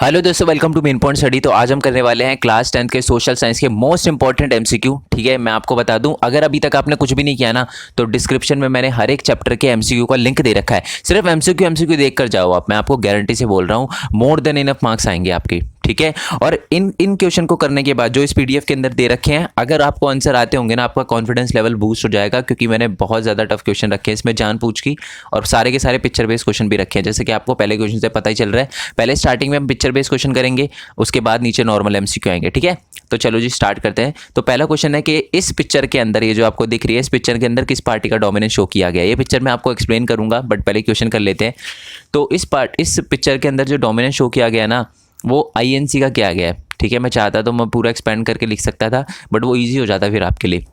Hello दोस्तों, welcome to Main Point Study. तो आज हम करने वाले हैं क्लास 10 के सोशल साइंस के मोस्ट इंपॉर्टेंट एमसीक्यू। ठीक है, मैं आपको बता दूं, अगर अभी तक आपने कुछ भी नहीं किया ना, तो डिस्क्रिप्शन में मैंने हर एक चैप्टर के एमसीक्यू का लिंक दे रखा है। सिर्फ एमसीक्यू देख कर जाओ आप, मैं आपको गारंटी से बोल रहा हूँ, मोर देन इनफ मार्क्स आएंगे आपके। ठीक है, और इन क्वेश्चन को करने के बाद जो इस पीडीएफ के अंदर दे रखे हैं, अगर आपको आंसर आते होंगे ना, आपका कॉन्फिडेंस लेवल बूस्ट हो जाएगा, क्योंकि मैंने बहुत ज़्यादा टफ क्वेश्चन रखे हैं इसमें, जान पूछ की, और सारे के सारे पिक्चर बेस्ड क्वेश्चन भी रखे हैं। जैसे कि आपको पहले क्वेश्चन से पता ही चल रहा है, पहले स्टार्टिंग में हम पिक्चर बेस्ड क्वेश्चन करेंगे, उसके बाद नीचे नॉर्मल एमसीक्यू आएंगे। ठीक है, तो चलो जी स्टार्ट करते हैं। तो पहला क्वेश्चन है कि इस पिक्चर के अंदर, ये जो आपको दिख रही है, इस पिक्चर के अंदर किस पार्टी का डोमिनेंस शो किया गया है। ये पिक्चर मैं आपको एक्सप्लेन करूंगा, बट पहले क्वेश्चन कर लेते हैं। तो इस पिक्चर के अंदर जो डोमिनेंस शो किया गया ना, वो आईएनसी का किया गया है। ठीक है, मैं चाहता तो मैं पूरा एक्सपेंड करके लिख सकता था, बट वो ईजी हो जाता फिर आपके लिए।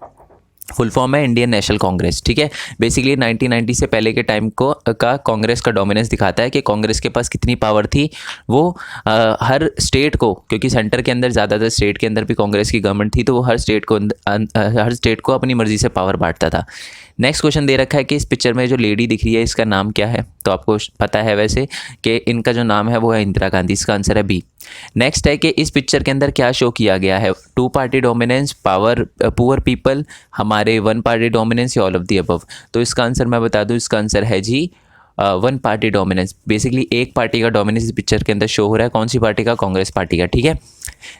फुल फॉर्म है इंडियन नेशनल कांग्रेस। ठीक है, बेसिकली 1990 से पहले के टाइम को का कांग्रेस का डोमिनेंस दिखाता है कि कांग्रेस के पास कितनी पावर थी। वो हर स्टेट को, क्योंकि सेंटर के अंदर ज़्यादातर स्टेट के अंदर भी कांग्रेस की गवर्नमेंट थी, तो वो हर स्टेट को अपनी मर्जी से पावर बांटता था। नेक्स्ट क्वेश्चन दे रखा है कि इस पिक्चर में जो लेडी दिख रही है, इसका नाम क्या है। तो आपको पता है वैसे कि इनका जो नाम है वो है इंदिरा गांधी। इसका आंसर है बी। नेक्स्ट है कि इस पिक्चर के अंदर क्या शो किया गया है। Two party dominance, power, poor people, हमारे वन पार्टी डोमिनेंस, या ऑल ऑफ दी अबव। तो इसका आंसर मैं बता दूं, इसका आंसर है जी वन पार्टी डोमिनेंस। बेसिकली एक पार्टी का डोमिनेंस इस पिक्चर के अंदर शो हो रहा है। कौन सी पार्टी का? कांग्रेस पार्टी का। ठीक है,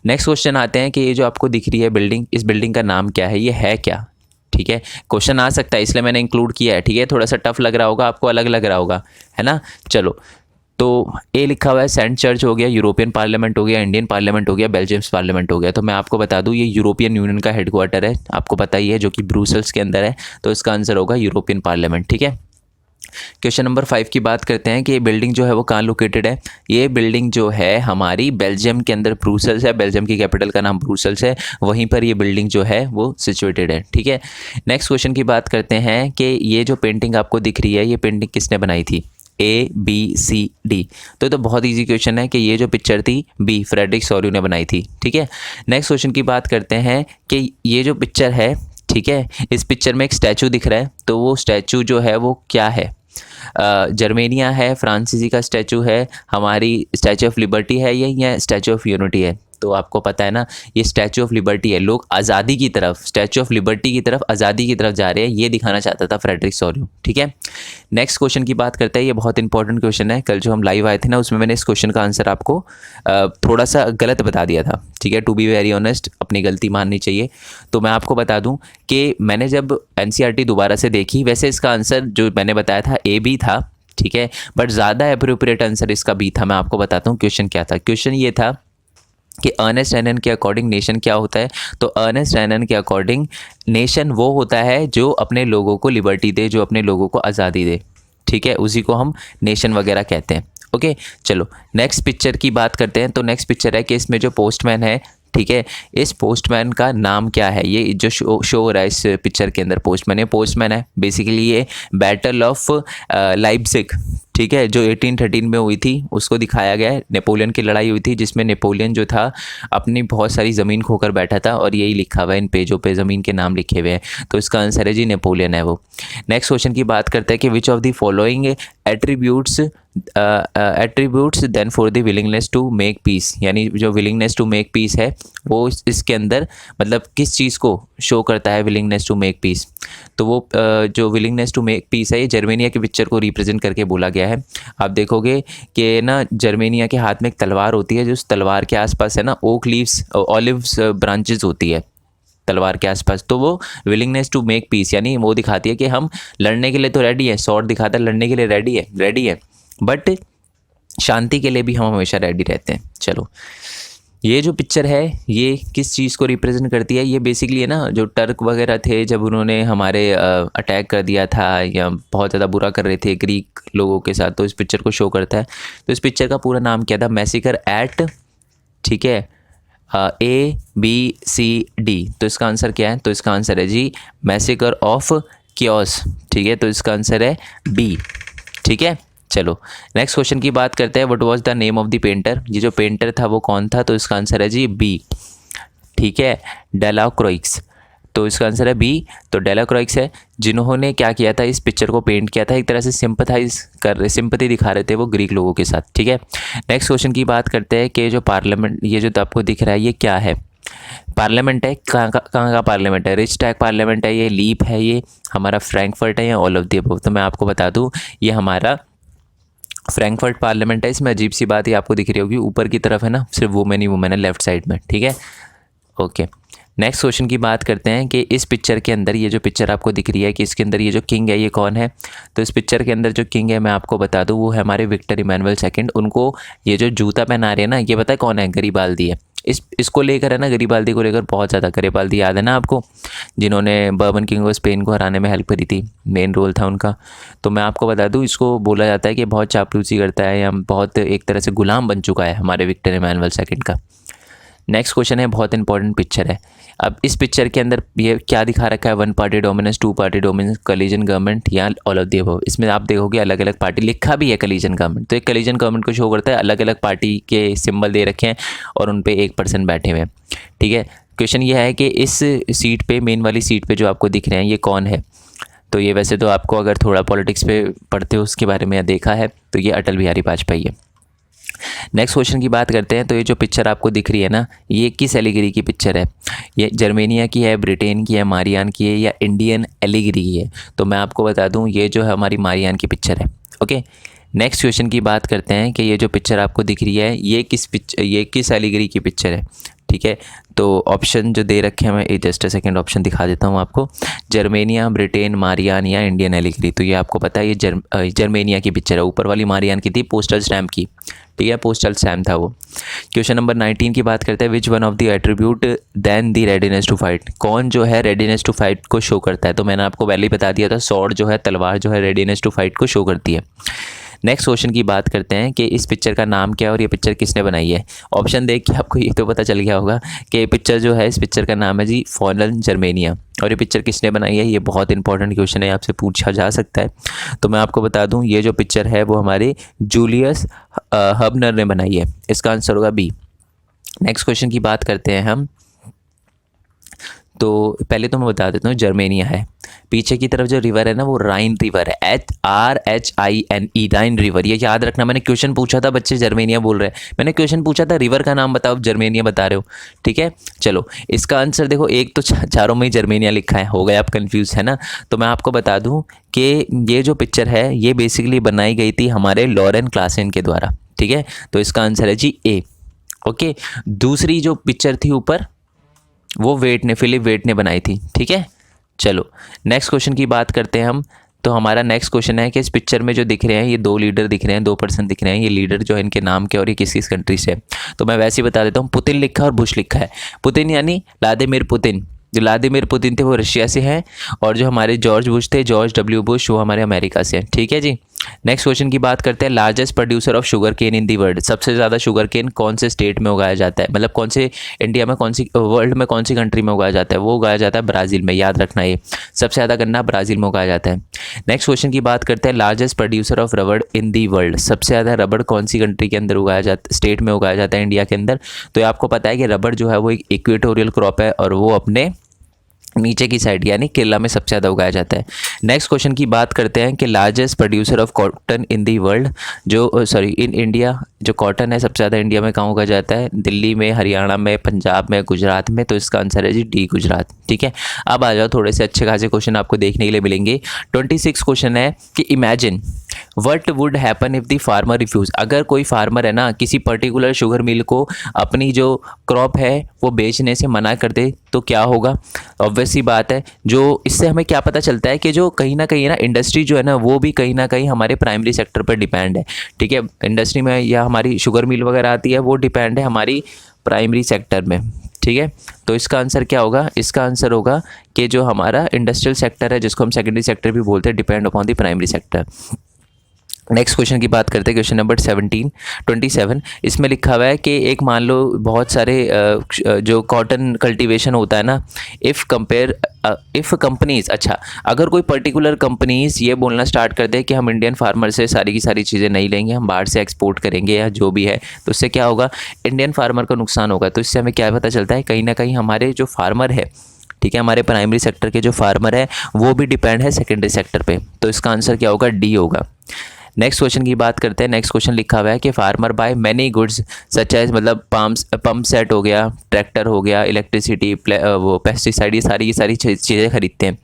नेक्स्ट क्वेश्चन आते हैं कि ये जो आपको दिख रही है बिल्डिंग, इस बिल्डिंग का नाम क्या है, ये है क्या। ठीक है, क्वेश्चन आ सकता है, इसलिए मैंने इंक्लूड किया है। ठीक है, थोड़ा सा टफ लग रहा होगा आपको, अलग लग रहा होगा, है ना। चलो, तो ए लिखा हुआ है सेंट चर्च हो गया, यूरोपियन पार्लियामेंट हो गया, इंडियन पार्लियामेंट हो गया, बेल्जियम्स पार्लियामेंट हो गया। तो मैं आपको बता दूं, ये यूरोपियन यूनियन का हेडक्वार्टर है, आपको पता ही है, जो कि ब्रुसेल्स के अंदर है। तो इसका आंसर होगा यूरोपियन पार्लियामेंट। ठीक है, क्वेश्चन नंबर 5 की बात करते हैं कि ये बिल्डिंग जो है वो कहाँ लोकेटेड है। ये बिल्डिंग जो है हमारी बेल्जियम के अंदर, ब्रुसेल्स है, बेल्जियम की कैपिटल का नाम ब्रुसेल्स है, वहीं पर ये बिल्डिंग जो है वो सिचुएटेड है। ठीक है, नेक्स्ट क्वेश्चन की बात करते हैं कि ये जो पेंटिंग आपको दिख रही है, ये पेंटिंग किसने बनाई थी। ए, बी, सी, डी। तो बहुत ईजी क्वेश्चन है कि ये जो पिक्चर थी, बी, फ्रेडरिक सॉर्यू ने बनाई थी। ठीक है, नेक्स्ट क्वेश्चन की बात करते हैं कि ये जो पिक्चर है, ठीक है, इस पिक्चर में एक स्टैचू दिख रहा है, तो वो स्टैचू जो है वो क्या है। जर्मेनिया है, फ्रांसीसी का स्टैचू है, हमारी स्टैचू ऑफ लिबर्टी है ये, या स्टैचू ऑफ यूनिटी है। तो आपको पता है ना, ये स्टैचू ऑफ लिबर्टी है। लोग आज़ादी की तरफ, स्टैचू ऑफ लिबर्टी की तरफ, आज़ादी की तरफ जा रहे हैं, ये दिखाना चाहता था फ्रेडरिक सॉर्यू। ठीक है, नेक्स्ट क्वेश्चन की बात करते हैं। ये बहुत इंपॉर्टेंट क्वेश्चन है। कल जो हम लाइव आए थे ना, उसमें मैंने इस क्वेश्चन का आंसर आपको थोड़ा सा गलत बता दिया था। ठीक है, टू बी वेरी ऑनेस्ट, अपनी गलती माननी चाहिए। तो मैं आपको बता दूं कि मैंने जब एनसीईआरटी दोबारा से देखी, वैसे इसका आंसर जो मैंने बताया था ए बी था। ठीक है, बट ज़्यादा अप्रोप्रिएट आंसर इसका बी था। मैं आपको बताता हूँ क्वेश्चन क्या था। क्वेश्चन ये था कि अर्नेस्ट रेनन के अकॉर्डिंग नेशन क्या होता है। तो अर्नेस्ट रेनन के अकॉर्डिंग नेशन वो होता है जो अपने लोगों को लिबर्टी दे, जो अपने लोगों को आज़ादी दे। ठीक है, उसी को हम नेशन वगैरहो कहते हैं। ओके, चलो नेक्स्ट पिक्चर की बात करते हैं। तो नेक्स्ट पिक्चर है कि इसमें जो पोस्टमैन है, ठीक है, इस पोस्टमैन का नाम क्या है। ये जो शो हो रहा है इस पिक्चर के अंदर, पोस्टमैन है। बेसिकली ये बैटल ऑफ लाइप्जिग, ठीक है, जो 1813 में हुई थी, उसको दिखाया गया है। नेपोलियन की लड़ाई हुई थी, जिसमें नेपोलियन जो था अपनी बहुत सारी ज़मीन खोकर बैठा था, और यही लिखा हुआ है इन पेजों पे, ज़मीन के नाम लिखे हुए हैं। तो इसका आंसर है जी नेपोलियन है वो। नेक्स्ट क्वेश्चन की बात करते हैं कि which of the following attributes then for the willingness to make peace. यानी जो विलिंगनेस टू मेक पीस है, वो इसके अंदर मतलब किस चीज़ को शो करता है, विलिंगनेस टू मेक पीस। तो वो जो विलिंगनेस टू मेक पीस है, ये जर्मेनिया के पिक्चर को रिप्रेजेंट करके बोला गया है। आप देखोगे कि ना, जर्मेनिया के हाथ में एक तलवार होती है, जो उस तलवार के आसपास है ना, ओक लीव्स, ऑलिव्स ब्रांचेस होती है तलवार के आसपास। तो वो विलिंगनेस टू मेक पीस, यानी वो दिखाती है कि हम लड़ने के लिए तो रेडी है, स्वॉर्ड दिखाता है लड़ने के लिए रेडी है, बट शांति के लिए भी हम हमेशा रेडी रहते हैं। चलो, ये जो पिक्चर है, ये किस चीज़ को रिप्रेजेंट करती है। ये बेसिकली है ना, जो टर्क वगैरह थे, जब उन्होंने हमारे अटैक कर दिया था, या बहुत ज़्यादा बुरा कर रहे थे ग्रीक लोगों के साथ, तो इस पिक्चर को शो करता है। तो इस पिक्चर का पूरा नाम क्या था, मैसेकर एट, ठीक है, ए, बी, सी, डी। तो इसका आंसर क्या है। तो इसका आंसर है जी मैसेकर ऑफ कियोस। ठीक है, तो इसका आंसर है बी। ठीक है, चलो नेक्स्ट क्वेश्चन की बात करते हैं। What was the name of the painter. ये जो पेंटर था वो कौन था। तो इसका आंसर है जी बी। ठीक है, डेलाक्रोइक्स। तो इसका आंसर है बी। तो डेलाक्रॉइक्स है जिन्होंने क्या किया था, इस पिक्चर को पेंट किया था, एक तरह से सिंपैथी दिखा रहे थे वो ग्रीक लोगों के साथ, ठीक है। नेक्स्ट क्वेश्चन की बात करते हैं कि जो पार्लियामेंट, ये जो आपको दिख रहा है ये क्या है, पार्लियामेंट है, कहाँ का पार्लियामेंट है, रिचटैग पार्लियामेंट है, ये लीप है, ये हमारा फ्रैंकफर्ट है या ऑल ऑफ द अबव। तो मैं आपको बता दूँ ये हमारा फ्रैंकफर्ट पार्लियामेंट है। इसमें अजीब सी बात ये आपको दिख रही होगी, ऊपर की तरफ है ना सिर्फ वुमेन ही वुमेन है लेफ्ट साइड में, ठीक है। ओके, नेक्स्ट क्वेश्चन की बात करते हैं कि इस पिक्चर के अंदर, ये जो पिक्चर आपको दिख रही है कि इसके अंदर ये जो किंग है ये कौन है। तो इस पिक्चर के अंदर जो किंग है मैं आपको बता दूं वो है हमारे विक्टर इमैनुअल सेकंड। उनको ये जो जूता पहना रहे हैं ना, ये पता है कौन है, गरीबाल्दी है। इसको लेकर है ना, गरीबाल्दी को लेकर बहुत ज़्यादा, गरीबाल्दी याद है ना आपको, जिन्होंने बर्बन किंग और स्पेन को हराने में हेल्प करी थी, मेन रोल था उनका। तो मैं आपको बता दूं इसको बोला जाता है कि बहुत चापलूसी करता है या बहुत एक तरह से गुलाम बन चुका है हमारे विक्टर इमैनुअल सेकंड का। नेक्स्ट क्वेश्चन है, बहुत इंपॉर्टेंट पिक्चर है। अब इस पिक्चर के अंदर ये क्या दिखा रखा है, 1 party dominance, 2 party dominance, collision government या ऑल ऑफ द अबव। इसमें आप देखोगे अलग अलग पार्टी लिखा भी है कोलिजन गवर्नमेंट, तो एक कोलिजन गवर्नमेंट को शो करता है, अलग अलग पार्टी के सिंबल दे रखे हैं और उन पे एक पर्सन बैठे हुए हैं, ठीक है। क्वेश्चन ये है कि इस सीट पे, मेन वाली सीट पे जो आपको दिख रहे हैं ये कौन है। तो ये वैसे तो आपको अगर थोड़ा पॉलिटिक्स पे पढ़ते हो उसके बारे में देखा है तो ये अटल बिहारी वाजपेयी है। नेक्स्ट क्वेश्चन की बात करते हैं। तो ये जो पिक्चर आपको दिख रही है ना, ये किस एलिगरी की पिक्चर है, ये जर्मेनिया की है, ब्रिटेन की है, मारियान की है या इंडियन एलिगरी की है। तो मैं आपको बता दूं ये जो है हमारी मारियान की पिक्चर है, ओके। नेक्स्ट क्वेश्चन की बात करते हैं कि ये जो पिक्चर आपको दिख रही है ये किस एलिगरी की पिक्चर है, ठीक है। तो ऑप्शन जो दे रखे हैं मैं जस्ट अ सेकंड ऑप्शन दिखा देता हूँ आपको, जर्मेनिया, ब्रिटेन, मारियान या इंडियन एलिगरी। तो ये आपको पता है ये जर्मेनिया की पिक्चर है, ऊपर वाली मारियान की थी पोस्टल स्टैम्प की, ठीक है, पोस्टल स्टैम्प था वो। क्वेश्चन नंबर 19 की बात करते हैं, which one of the attribute then the readiness to fight, कौन जो है रेडीनेस टू फाइट को शो करता है। तो मैंने आपको पहले ही बता दिया था, स्वॉर्ड जो है, तलवार जो है रेडीनेस टू फाइट को शो करती है। नेक्स्ट क्वेश्चन की बात करते हैं कि इस पिक्चर का नाम क्या है और ये पिक्चर किसने बनाई है। ऑप्शन देख के आपको ये तो पता चल गया होगा कि पिक्चर जो है, इस पिक्चर का नाम है जी फॉलन जर्मेनिया। और ये पिक्चर किसने बनाई है, ये बहुत इंपॉर्टेंट क्वेश्चन है, आपसे पूछा जा सकता है। तो मैं आपको बता दूं ये जो पिक्चर है वो हमारे जूलियस हबनर ने बनाई है, इसका आंसर होगा बी। नेक्स्ट क्वेश्चन की बात करते हैं हम। तो पहले तो मैं बता देता हूँ जर्मेनिया है, पीछे की तरफ जो रिवर है ना वो राइन रिवर है, RHINE, राइन रिवर। ये याद रखना, मैंने क्वेश्चन पूछा था, बच्चे जर्मेनिया बोल रहे हैं, मैंने क्वेश्चन पूछा था रिवर का नाम बताओ, जर्मेनिया बता रहे हो, ठीक है। चलो इसका आंसर देखो, एक तो चारों में ही जर्मेनिया लिखा है, हो गए आप कंफ्यूज, है ना। तो मैं आपको बता दूँ कि ये जो पिक्चर है ये बेसिकली बनाई गई थी हमारे लॉरेन क्लासेन के द्वारा, ठीक है। तो इसका आंसर है जी ए, ओके। दूसरी जो पिक्चर थी ऊपर वो फिलिप वेट ने बनाई थी, ठीक है। चलो नेक्स्ट क्वेश्चन की बात करते हैं हम। तो हमारा नेक्स्ट क्वेश्चन है कि इस पिक्चर में जो दिख रहे हैं ये 2 लीडर दिख रहे हैं, 2 पर्सन दिख रहे हैं, ये लीडर जो है इनके नाम क्या और ये किस किस कंट्री से है। तो मैं वैसे ही बता देता हूँ, पुतिन लिखा और बुश लिखा है। पुतिन यानी व्लादिमीर पुतिन, जो व्लादिमीर पुतिन थे वो रशिया से हैं, और जो हमारे जॉर्ज बुश थे, जॉर्ज W बुश, वो हमारे अमेरिका से हैं, ठीक है जी। नेक्स्ट क्वेश्चन की बात करते हैं, largest producer of sugar cane in the world, सबसे ज़्यादा शुगर केन कौन से स्टेट में उगाया जाता है, मतलब कौन से इंडिया में, कौन सी वर्ल्ड में, कौन सी कंट्री में उगाया जाता है, वो उगाया जाता है ब्राज़ील में, याद रखना ये सबसे ज़्यादा गन्ना ब्राज़ील में उगाया जाता है। नेक्स्ट क्वेश्चन की बात करते हैं, लार्जेस्ट प्रोड्यूसर ऑफ रबड़ इन दी वर्ल्ड, सबसे ज़्यादा रबड़ कौन सी कंट्री के अंदर उगाया जाता, स्टेट में उगाया जाता है इंडिया के अंदर। तो आपको पता है कि रबड़ जो है वो एक इक्वेटोरियल क्रॉप है और वो अपने नीचे की साइड यानी केरला में सबसे ज़्यादा उगाया जाता है। नेक्स्ट क्वेश्चन की बात करते हैं कि largest producer of cotton in the world, in India, जो कॉटन है सबसे ज़्यादा इंडिया में कहाँ उगाया जाता है, दिल्ली में, हरियाणा में, पंजाब में, गुजरात में। तो इसका आंसर है जी डी, गुजरात, ठीक है। अब आ जाओ, थोड़े से अच्छे खासे क्वेश्चन आपको देखने के लिए मिलेंगे। 26 क्वेश्चन है कि imagine what would happen if the farmer refuse, अगर कोई फार्मर है ना किसी पर्टिकुलर शुगर मिल को अपनी जो क्रॉप है वो बेचने से मना कर दे तो क्या होगा। ऑब्वियस सी बात है, जो इससे हमें क्या पता चलता है कि जो कहीं ना इंडस्ट्री जो है ना वो भी कहीं ना कहीं हमारे प्राइमरी सेक्टर पर डिपेंड है, ठीक है। इंडस्ट्री में या हमारी शुगर मिल वगैरह आती है वो डिपेंड है हमारी प्राइमरी सेक्टर में, ठीक है। तो इसका आंसर क्या होगा, इसका आंसर होगा कि जो हमारा इंडस्ट्रियल सेक्टर है जिसको हम सेकेंडरी सेक्टर भी बोलते हैं, depend upon the primary sector. Next question की बात करते हैं, क्वेश्चन नंबर 27। इसमें लिखा हुआ है कि एक मान लो बहुत सारे जो कॉटन कल्टीवेशन होता है ना, इफ़ कंपनीज, अच्छा अगर कोई पर्टिकुलर कंपनीज ये बोलना स्टार्ट कर दे कि हम इंडियन फार्मर से सारी की सारी चीज़ें नहीं लेंगे, हम बाहर से एक्सपोर्ट करेंगे या जो भी है, तो इससे क्या होगा, इंडियन फार्मर का नुकसान होगा। तो इससे हमें क्या पता चलता है, कहीं ना कहीं हमारे जो फार्मर है, ठीक है, हमारे प्राइमरी सेक्टर के जो फार्मर है वो भी डिपेंड है सेकेंडरी सेक्टर पे, तो इसका आंसर क्या होगा, डी होगा। नेक्स्ट क्वेश्चन की बात करते हैं। नेक्स्ट क्वेश्चन लिखा हुआ है कि farmer by many goods such as, मतलब पंप सेट हो गया, ट्रैक्टर हो गया, इलेक्ट्रिसिटी, वो पेस्टिसाइड, ये सारी चीज़ें खरीदते हैं।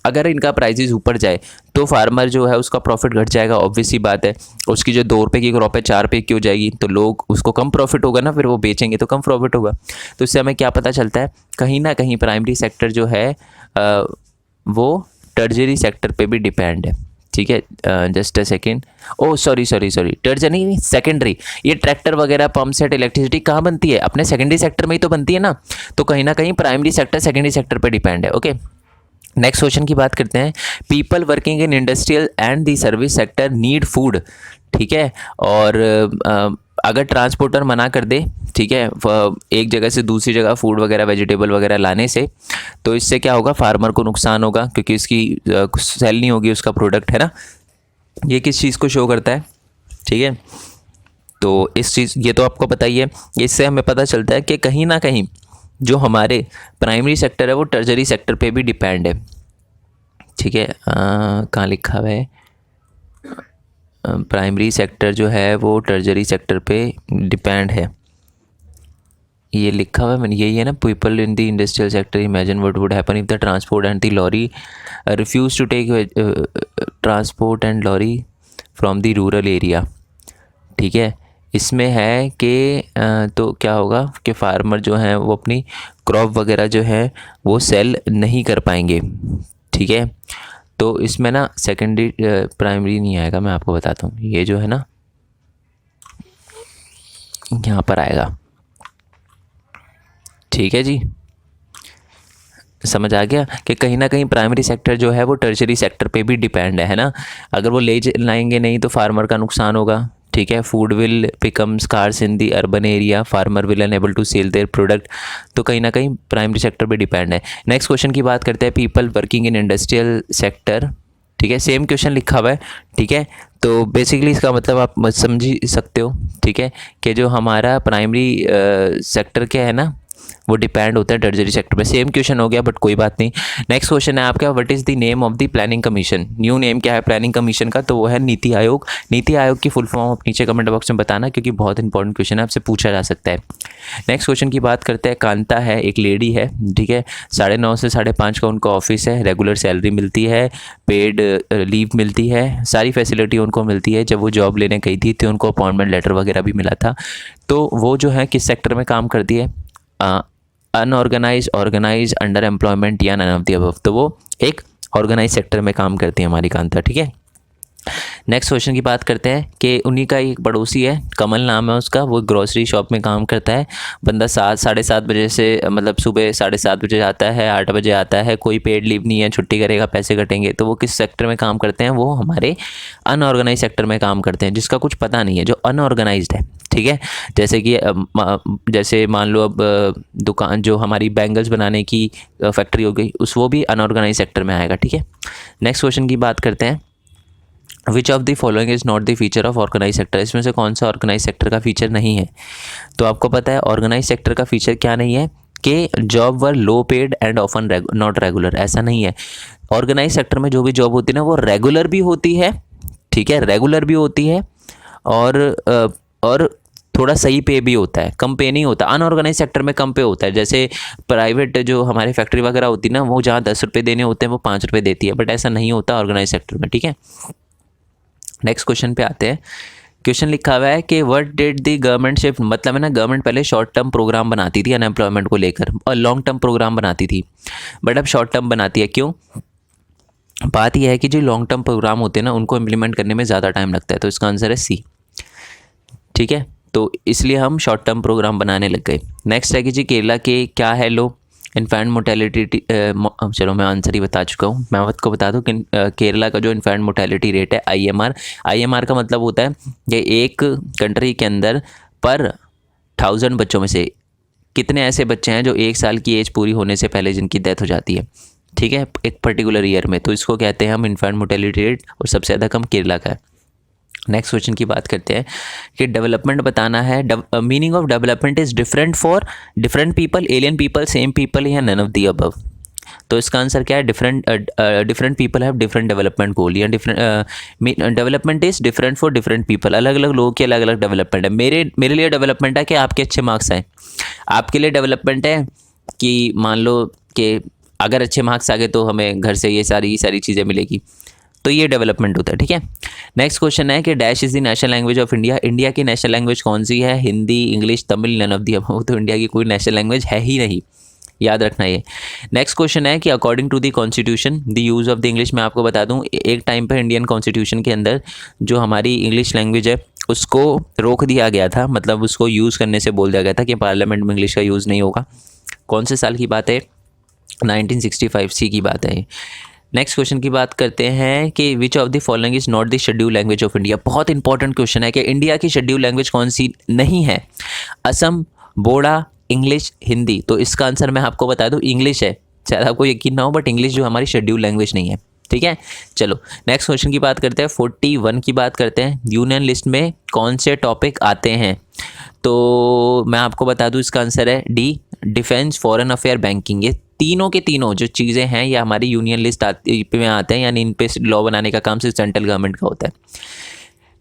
अगर इनका प्राइजेज ऊपर जाए तो फार्मर जो है उसका प्रॉफिट घट जाएगा, ऑब्वियस सी बात है। उसकी जो 2 रुपये की क्रॉप है 4 रुपये की हो जाएगी, तो लोग उसको कम प्रॉफिट होगा ना, फिर वो बेचेंगे तो कम प्रॉफिट होगा। तो इससे हमें क्या पता चलता है, कहीं ना कहीं प्राइमरी सेक्टर जो है वो टर्जरी सेक्टर पे भी डिपेंड है। ठीक है, just a second, oh sorry, tertiary नहीं, सेकेंडरी। ये ट्रैक्टर वगैरह, पंप सेट, इलेक्ट्रिसिटी कहाँ बनती है, अपने सेकेंडरी सेक्टर में ही तो बनती है ना, तो कहीं ना कहीं प्राइमरी सेक्टर सेकेंडरी सेक्टर पे डिपेंड है। ओके, नेक्स्ट क्वेश्चन की बात करते हैं। People working in industrial and the service sector need food. ठीक है, और अगर ट्रांसपोर्टर मना कर दे, ठीक है, एक जगह से दूसरी जगह फूड वगैरह, वेजिटेबल वगैरह लाने से, तो इससे क्या होगा, फार्मर को नुकसान होगा, क्योंकि इसकी सेल नहीं होगी उसका प्रोडक्ट, है ना। ये किस चीज़ को शो करता है, ठीक है, तो इस चीज़, ये तो आपको पता ही है। इससे हमें पता चलता है कि कहीं ना कहीं जो हमारे प्राइमरी सेक्टर है वो टर्जरी सेक्टर पे भी डिपेंड है। ठीक है, कहाँ लिखा हुआ है, प्राइमरी सेक्टर जो है वो टर्जरी सेक्टर पे डिपेंड है, ये लिखा हुआ है मैंने, यही है ना। People in the industrial sector imagine what would happen if the transport and the lorry refuse to take transport and lorry from the rural area. ठीक है, इसमें है कि तो क्या होगा कि फार्मर जो हैं वो अपनी क्रॉप वगैरह जो है वो सेल नहीं कर पाएंगे। ठीक है, तो इसमें ना सेकेंडरी प्राइमरी नहीं आएगा, मैं आपको बताता हूँ, ये जो है ना यहाँ पर आएगा। ठीक है जी, समझ आ गया कि कहीं ना कहीं प्राइमरी सेक्टर जो है वो टर्शरी सेक्टर पे भी डिपेंड है ना। अगर वो ले लाएंगे नहीं तो फार्मर का नुकसान होगा। ठीक है, food will become scarce in the urban area, farmer will unable to sell their product, तो कहीं ना कहीं प्राइमरी सेक्टर पे डिपेंड है। नेक्स्ट क्वेश्चन की बात करते हैं, people working in industrial sector. ठीक है, सेम क्वेश्चन लिखा हुआ है। ठीक है, तो बेसिकली इसका मतलब आप समझ ही सकते हो। ठीक है, कि जो हमारा प्राइमरी सेक्टर क्या है ना वो डिपेंड होता है टर्जरी सेक्टर पे। सेम क्वेश्चन हो गया बट कोई बात नहीं। नेक्स्ट क्वेश्चन है आपका, what is the name of the planning commission. New name क्या है प्लानिंग कमीशन का, तो वो है नीति आयोग। नीति आयोग की फुल फॉर्म आप नीचे कमेंट बॉक्स में बताना, क्योंकि बहुत इंपॉर्टेंट क्वेश्चन है, आपसे पूछा जा सकता है। नेक्स्ट क्वेश्चन की बात करते हैं, कांता है, एक लेडी है। ठीक है, 9:30 से 5:30 का उनका ऑफिस है, रेगुलर सैलरी मिलती है, पेड लीव मिलती है, सारी फैसिलिटी उनको मिलती है। जब वो जॉब लेने गई थी तो उनको अपॉइंटमेंट लेटर वगैरह भी मिला था। तो वो जो है किस सेक्टर में काम करती है, अनऑर्गेनाइज, ऑर्गेनाइज, अंडर एम्प्लॉयमेंट या नन ऑफ द अबव, तो वो एक ऑर्गेनाइज सेक्टर में काम करती है हमारी कांता। ठीक है, नेक्स्ट क्वेश्चन की बात करते हैं कि उन्हीं का एक पड़ोसी है, कमल नाम है उसका, वो ग्रोसरी शॉप में काम करता है। बंदा 7-7:30 बजे से, मतलब सुबह 7:30 बजे आता है, 8 बजे आता है, कोई पेड लीव नहीं है, छुट्टी करेगा पैसे कटेंगे। तो वो किस सेक्टर में काम करते हैं, वो हमारे अनऑर्गेनाइज सेक्टर में काम करते हैं, जिसका कुछ पता नहीं है, जो अनऑर्गेनाइज्ड है। ठीक है, जैसे कि जैसे मान लो अब दुकान जो हमारी बैंगल्स बनाने की फैक्ट्री हो गई, वो भी अनऑर्गेनाइज सेक्टर में आएगा। ठीक है, नेक्स्ट क्वेश्चन की बात करते हैं, which of the following is not the feature of organise sector. इसमें से कौन सा ऑर्गेनाइज सेक्टर का फीचर नहीं है। तो आपको पता है ऑर्गेनाइज सेक्टर का फीचर क्या नहीं है, कि job were low paid and often not regular, ऐसा नहीं है। ऑर्गेनाइज सेक्टर में जो भी जॉब होती है ना वो रेगुलर भी होती है। ठीक है, रेगुलर भी होती है, और थोड़ा सही पे भी होता है, कम पे नहीं होता। अनऑर्गेनाइज सेक्टर में कम पे होता है। जैसे प्राइवेट जो हमारी फैक्ट्री वगैरह होती है ना, वो जहाँ 10 रुपये देने होते हैं वो 5 रुपये देती है, बट ऐसा नहीं होता ऑर्गेनाइज सेक्टर में। ठीक है, नेक्स्ट क्वेश्चन पे आते हैं। क्वेश्चन लिखा हुआ है कि what did the government shift, मतलब है ना गवर्नमेंट पहले शॉर्ट टर्म प्रोग्राम बनाती थी अनएम्प्लॉयमेंट को लेकर, और लॉन्ग टर्म प्रोग्राम बनाती थी, बट अब शॉर्ट टर्म बनाती है। क्यों? बात यह है कि जो लॉन्ग टर्म प्रोग्राम होते हैं ना उनको इम्प्लीमेंट करने में ज़्यादा टाइम लगता है, तो इसका आंसर है सी। ठीक है, तो इसलिए हम शॉर्ट टर्म प्रोग्राम बनाने लग गए। नेक्स्ट है कि जी केरला के क्या है लो इन्फेंट मोर्टेलिटी, चलो मैं आंसर ही बता चुका हूँ, मैं आपको बता दूँ कि केरला का जो इन्फेंट मोर्टेलिटी रेट है IMR का मतलब होता है कि एक कंट्री के अंदर पर 1000 बच्चों में से कितने ऐसे बच्चे हैं जो 1 साल की एज पूरी होने से पहले जिनकी डेथ हो जाती है। ठीक है, एक पर्टिकुलर ईयर में, तो इसको कहते हैं हम इन्फेंट मोर्टेलिटी रेट, और सबसे ज़्यादा कम केरला का है। नेक्स्ट क्वेश्चन की बात करते हैं कि डेवलपमेंट बताना है। Meaning of development is different for different people, alien people, same people या नन ऑफ दी अबव। तो इसका आंसर क्या है, different people have different development goal, या different development is different for different people, अलग अलग लोगों की अलग अलग डेवलपमेंट है। मेरे लिए डेवलपमेंट है कि आपके अच्छे मार्क्स आए, आपके लिए डेवलपमेंट है कि मान लो कि अगर अच्छे मार्क्स आ गए तो हमें घर से ये सारी चीज़ें मिलेगी, तो ये डेवलपमेंट होता है, ठीक है। नेक्स्ट क्वेश्चन है कि dash is the national language of India, India की नेशनल लैंग्वेज कौन सी है, Hindi, English, Tamil, none of the above. तो इंडिया की कोई नेशनल लैंग्वेज है ही नहीं, याद रखना ये। नेक्स्ट क्वेश्चन है कि according to the constitution the use of the English, मैं आपको बता दूं एक टाइम पर इंडियन कॉन्स्टिट्यूशन के अंदर जो हमारी इंग्लिश लैंग्वेज है उसको रोक दिया गया था, मतलब उसको यूज़ करने से बोल दिया गया था कि पार्लियामेंट में इंग्लिश का यूज़ नहीं होगा। कौन से साल की बात है, 1965 सी की बात है। नेक्स्ट क्वेश्चन की बात करते हैं कि which of the following is not the schedule language of India. बहुत इंपॉर्टेंट क्वेश्चन है कि इंडिया की शेड्यूल लैंग्वेज कौन सी नहीं है, असम, बोडा, इंग्लिश, हिंदी। तो इसका आंसर मैं आपको बता दूं इंग्लिश है, शायद आपको यकीन ना हो बट इंग्लिश जो हमारी शेड्यूल लैंग्वेज नहीं है, ठीक है। चलो नेक्स्ट क्वेश्चन की बात करते हैं, 41 की बात करते हैं, यूनियन लिस्ट में कौन से टॉपिक आते हैं। तो मैं आपको बता दूं इसका आंसर है D, defence, foreign affair, banking. ये तीनों के तीनों जो चीज़ें हैं ये हमारी यूनियन लिस्ट में आते हैं, यानी इन पे लॉ बनाने का काम सिर्फ सेंट्रल गवर्नमेंट का होता है।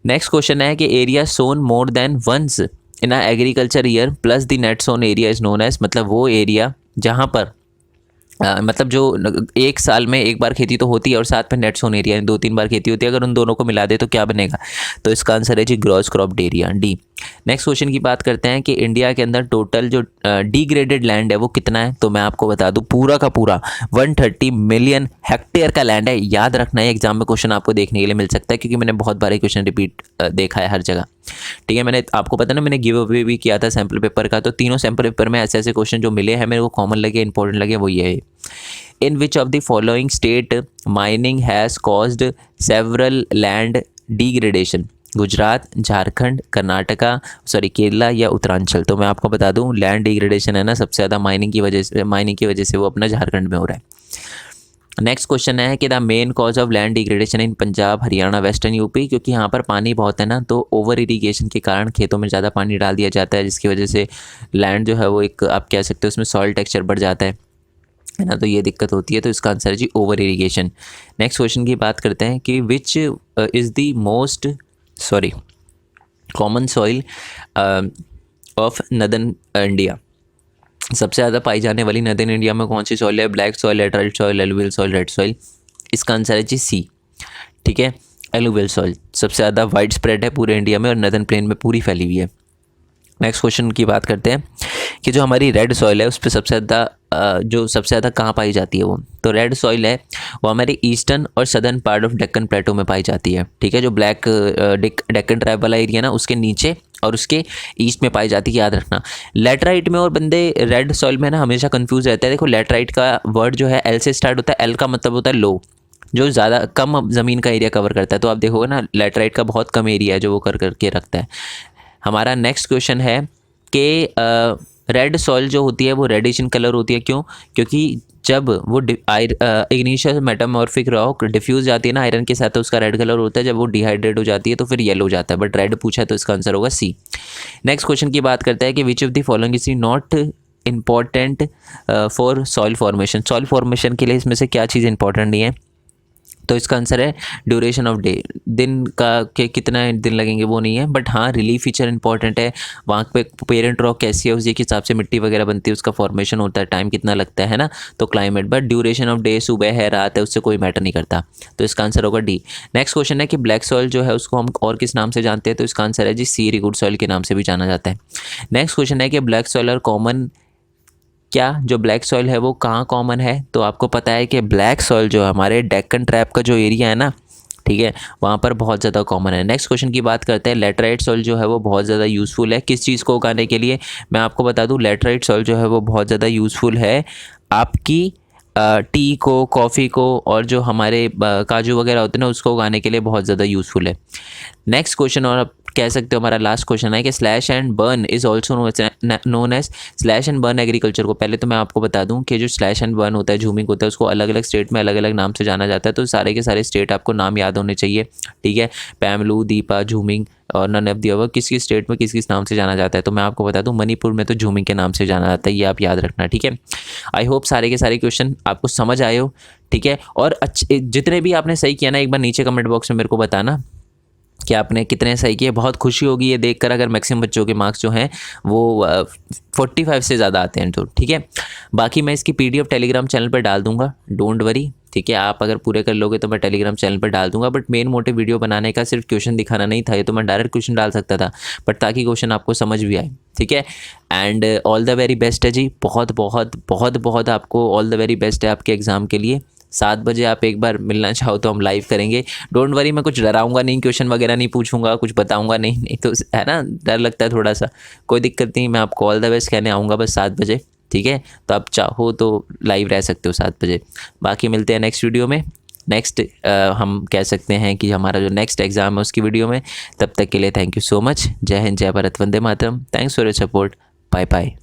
नेक्स्ट क्वेश्चन है कि area sown more than once in a agriculture year plus the net sown area is known as, मतलब वो एरिया जहाँ पर मतलब जो एक साल में एक बार खेती तो होती है और साथ में नेट सोन एरिया 2-3 बार खेती होती है, अगर उन दोनों को मिला दे तो क्या बनेगा, तो इसका आंसर है जी gross cropped area, D. Next question की बात करते हैं कि इंडिया के अंदर टोटल जो डिग्रेडेड लैंड है वो कितना है। तो मैं आपको बता दूं पूरा का पूरा 130 मिलियन हेक्टेयर का लैंड है। याद रखना है, एग्जाम में क्वेश्चन आपको देखने के लिए मिल सकता है क्योंकि मैंने बहुत बार क्वेश्चन रिपीट देखा है हर जगह, ठीक है। मैंने आपको पता ना मैंने गिव अवे भी किया था सैम्पल पेपर का, तो तीनों सैम्पल पेपर में ऐसे ऐसे क्वेश्चन जो मिले हैं मेरे को कॉमन लगे, इंपॉर्टेंट लगे, वो ये है। In which of the following state mining has caused several land degradation, Gujarat, Jharkhand, Karnataka, Kerala या उत्तरांचल। तो मैं आपको बता दूं लैंड डिग्रेडेशन है ना सबसे ज़्यादा माइनिंग की वजह से वो अपना झारखंड में हो रहा है। नेक्स्ट क्वेश्चन है कि the main cause of land degradation in Punjab, Haryana, western UP, क्योंकि यहाँ पर पानी बहुत है ना, तो ओवर इरीगेशन के कारण खेतों में ज़्यादा पानी डाल दिया जाता है, जिसकी वजह से लैंड जो है वो एक आप कह सकते हो उसमें सॉइल टेक्सचर बढ़ जाता है ना, तो ये दिक्कत होती है। तो इसका आंसर है जी ओवर इरीगेशन। नेक्स्ट क्वेश्चन की बात करते हैं कि which is the most common soil of northern India, सबसे ज़्यादा पाई जाने वाली नदर्न इंडिया में कौन सी सॉइल है, black soil, laterite soil, alluvial soil, red soil. इसका आंसर है जी सी, ठीक है। एलुवियल सॉइल सबसे ज़्यादा वाइड स्प्रेड है पूरे इंडिया में और नदर्न प्लेन में पूरी फैली हुई है। नेक्स्ट क्वेश्चन की बात करते हैं कि जो हमारी रेड सॉइल है उस पर सबसे ज़्यादा कहाँ पाई जाती है वो, तो रेड सॉइल है वो हमारे ईस्टर्न और सदर्न पार्ट ऑफ डेक्कन प्लेटो में पाई जाती है, ठीक है। जो ब्लैक डेक्कन ट्राइब वाला एरिया ना उसके नीचे और उसके ईस्ट में पाई जाती है, याद रखना। लेटराइट में और बंदे रेड सॉइल में ना हमेशा कंफ्यूज रहता है। देखो लेटराइट का वर्ड जो है एल से स्टार्ट होता है, एल का मतलब होता है लो, जो ज़्यादा कम ज़मीन का एरिया कवर करता है। तो आप देखोगे ना लेटराइट का बहुत कम एरिया है जो वो कर करके रखता है। हमारा नेक्स्ट क्वेश्चन है कि रेड सॉइल जो होती है वो रेडिश इन कलर होती है, क्यों? क्योंकि जब वो इग्निशियस मेटामॉर्फिक रॉक डिफ्यूज जाती है ना आयरन के साथ, तो उसका रेड कलर होता है। जब वो डिहाइड्रेट हो जाती है तो फिर येलो हो जाता है, बट रेड पूछा है तो इसका आंसर होगा सी। नेक्स्ट क्वेश्चन की बात करते हैं कि which of the following is not important for soil formation. Soil formation के लिए इसमें से क्या चीज़ इंपॉर्टेंट नहीं है, तो इसका आंसर है ड्यूरेशन ऑफ डे, दिन का के कितना दिन लगेंगे वो नहीं है, बट हाँ रिलीफ फीचर इंपॉर्टेंट है। वहाँ पे पेरेंट रॉक कैसी है उसके हिसाब से मिट्टी वगैरह बनती है, उसका फॉर्मेशन होता है, टाइम कितना लगता है ना, तो climate. But duration of day सुबह है रात है उससे कोई मैटर नहीं करता, तो इसका आंसर होगा डी। नेक्स्ट क्वेश्चन है कि ब्लैक सॉइल जो है उसको हम और किस नाम से जानते हैं, तो इसका आंसर है जी सी, रिगुड सॉइल के नाम से भी जाना जाता है। नेक्स्ट क्वेश्चन है कि ब्लैक सॉइल और कॉमन, क्या जो ब्लैक सॉइल है वो कहाँ कॉमन है, तो आपको पता है कि ब्लैक सॉइल जो हमारे डेक्कन ट्रैप का जो एरिया है ना, ठीक है, वहाँ पर बहुत ज़्यादा कॉमन है। नेक्स्ट क्वेश्चन की बात करते हैं, लेटराइट सॉइल जो है वो बहुत ज़्यादा यूज़फुल है किस चीज़ को उगाने के लिए, मैं आपको बता दूँ लेटराइट सॉइल जो है वो बहुत ज़्यादा यूज़फुल है आपकी टी को, कॉफ़ी को और जो हमारे काजू वगैरह होते हैं ना उसको उगाने के लिए बहुत ज़्यादा यूज़फुल है। नेक्स्ट क्वेश्चन और कह सकते हो हमारा लास्ट क्वेश्चन है कि slash and burn is also known as slash and burn agriculture को। पहले तो मैं आपको बता दूं कि जो स्लैश एंड बर्न होता है, झूमिंग होता है, उसको अलग अलग स्टेट में अलग अलग नाम से जाना जाता है। तो सारे के सारे स्टेट आपको नाम याद होने चाहिए, ठीक है। पैमलू, दीपा, झूमिंग और नन ऑफ दी अबव किस किस स्टेट में किस किस नाम से जाना जाता है। तो मैं आपको बता दूं मणिपुर में तो झूमिंग के नाम से जाना जाता है, ये आप याद रखना, ठीक है। आई होप सारे के सारे क्वेश्चन आपको समझ आए हो, ठीक है। और अच्छे जितने भी आपने सही किया ना, एक बार नीचे कमेंट बॉक्स में मेरे को बताना कि आपने कितने सही किए। बहुत खुशी होगी ये देखकर अगर मैक्सिमम बच्चों के मार्क्स जो हैं वो 45 से ज़्यादा आते हैं तो, ठीक है। बाकी मैं इसकी PDF टेलीग्राम चैनल पर डाल दूंगा, डोंट वरी, ठीक है। आप अगर पूरे कर लोगे तो मैं टेलीग्राम चैनल पर डाल दूंगा। बट मेन मोटिव वीडियो बनाने का सिर्फ क्वेश्चन दिखाना नहीं था, ये तो मैं डायरेक्ट क्वेश्चन डाल सकता था, बट ताकि क्वेश्चन आपको समझ भी आए, ठीक है। And all the very best है जी, बहुत बहुत बहुत बहुत आपको ऑल द वेरी बेस्ट है आपके एग्ज़ाम के लिए। 7 बजे आप एक बार मिलना चाहो तो हम लाइव करेंगे, डोंट वरी। मैं कुछ डराऊंगा नहीं, क्वेश्चन वगैरह नहीं पूछूंगा, कुछ बताऊंगा नहीं, नहीं तो है ना, डर लगता है थोड़ा सा, कोई दिक्कत नहीं। मैं आपको ऑल द बेस्ट कहने आऊँगा बस 7 बजे, ठीक है। तो आप चाहो तो लाइव रह सकते हो 7 बजे। बाकी मिलते हैं नेक्स्ट वीडियो में, नेक्स्ट हम कह सकते हैं कि हमारा जो नेक्स्ट एग्ज़ाम है उसकी वीडियो में। तब तक के लिए थैंक यू सो मच। जय हिंद, जय भारत, वंदे मातरम। Thanks for your support, bye bye.